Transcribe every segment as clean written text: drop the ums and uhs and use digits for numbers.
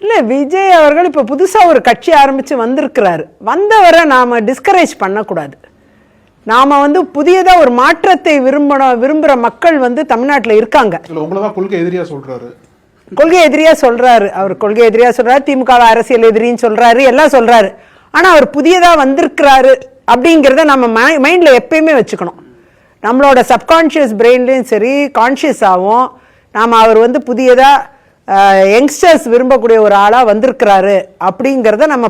இல்லை, விஜய் அவர்கள் இப்போ புதுசாக ஒரு கட்சி ஆரம்பித்து வந்திருக்கிறாரு. வந்தவரை நாம் டிஸ்கரேஜ் பண்ணக்கூடாது. நாம் வந்து புதியதாக ஒரு மாற்றத்தை விரும்புகிற மக்கள் வந்து தமிழ்நாட்டில் இருக்காங்க. கொள்கை எதிரியாக சொல்கிறாரு, கொள்கை எதிரியாக சொல்கிறாரு. அவர் கொள்கை எதிரியாக சொல்கிறாரு, திமுக அரசியல் எதிரின்னு சொல்கிறாரு, எல்லாம் சொல்கிறாரு. ஆனால் அவர் புதியதாக வந்திருக்கிறாரு அப்படிங்கிறத நம்ம மைண்டில் எப்பயுமே வச்சுக்கணும். நம்மளோட சப்கான்ஷியஸ் பிரெயின்லேயும் சரி, கான்ஷியஸாகவும் நாம் அவர் வந்து புதியதாக யங்ஸ்டர்ஸ் விரும்பக்கூடிய ஒரு ஆளா வந்திருக்கிறாரு அப்படிங்கறத நம்ம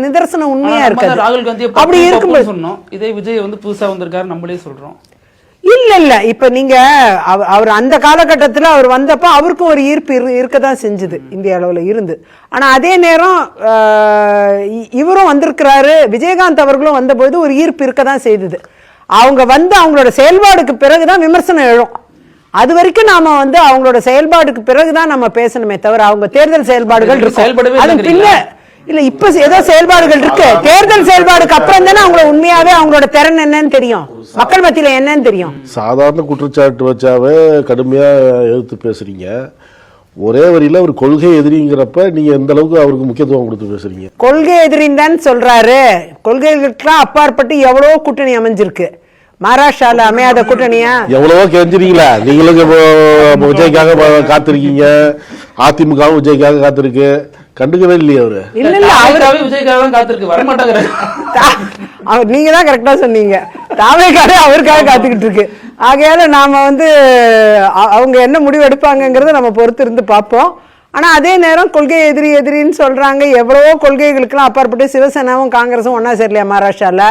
நிதர்சனம் உண்மையா இருக்காது. ராகுல் காந்தி அப்படி இருக்கும்போது சொன்னோம், இதே விஜய் வந்து புதுசா வந்திருக்காரு நம்மளே சொல்றோம். இல்ல இப்ப நீங்க அவர் அந்த காலகட்டத்தில் அவர் வந்தப்ப அவருக்கும் ஒரு ஈர்ப்பு இருக்கதான் செஞ்சது, இந்திய அளவில் இருந்து. ஆனா அதே நேரம் இவரும் வந்திருக்கிறாரு, விஜயகாந்த் அவர்களும் வந்தபோது ஒரு ஈர்ப்பு இருக்கதான் செய்தது. அவங்க வந்து அவங்களோட செயல்பாடுக்கு பிறகுதான் விமர்சனம் எழும். அது வரைக்கும் நாம வந்து அவங்களோட செயல்பாடுக்கு பிறகுதான் நம்ம பேசணுமே தவிர அவங்க தேர்தல் செயல்பாடுகள் இல்ல இப்ப ஏதோ செயல்பாடுகள் இருக்கு. தேர்தல் செயல்பாடுக்கு அப்புறம் தானே அவங்கள உண்மையாவே அவங்களோட திறன் என்னன்னு தெரியும், மக்கள் மத்தியில என்னன்னு தெரியும். சாதாரண குற்றச்சாட்டு வச்சாவே கடுமையா எதிர்த்து பேசுறீங்க. ஒரே வரியில ஒரு கொள்கை எதிரிங்கிறப்ப நீங்க எந்த அளவுக்கு அவருக்கு முக்கியத்துவம் கொடுத்து பேசுறீங்க? கொள்கை எதிரின்னு தான் சொல்றாரு. கொள்கைகளுக்கெல்லாம் அப்பாற்பட்டு எவ்வளவோ கூட்டணி அமைஞ்சிருக்கு. மகாராஷ்டிரால அமையாத கூட்டணியா? எவ்வளவோ கெஞ்சிருக்கீங்களா? நீங்களும் விஜய்க்காக காத்திருக்கீங்க, அதிமுகவும் விஜய்க்காக காத்திருக்கு, கண்டுக்கவே இல்லையே அவரு. விஜய்க்காக காத்திருக்கு, வரமாட்டாங்க. நீங்க தான் கரெக்டா சொன்னீங்க, தாவேக்காக அவருக்காக காத்துக்கிட்டு இருக்கு. ஆகையால நாம வந்து அவங்க என்ன முடிவு எடுப்பாங்கிறத நம்ம பொறுத்து இருந்து பார்ப்போம். ஆனா அதே நேரம் கொள்கை எதிரின்னு சொல்றாங்க. எவ்வளவோ கொள்கைகளுக்கெல்லாம் அப்பாற்பட்டு சிவசேனாவும் காங்கிரஸும் ஒன்னா சேரலையா மகாராஷ்டிரால?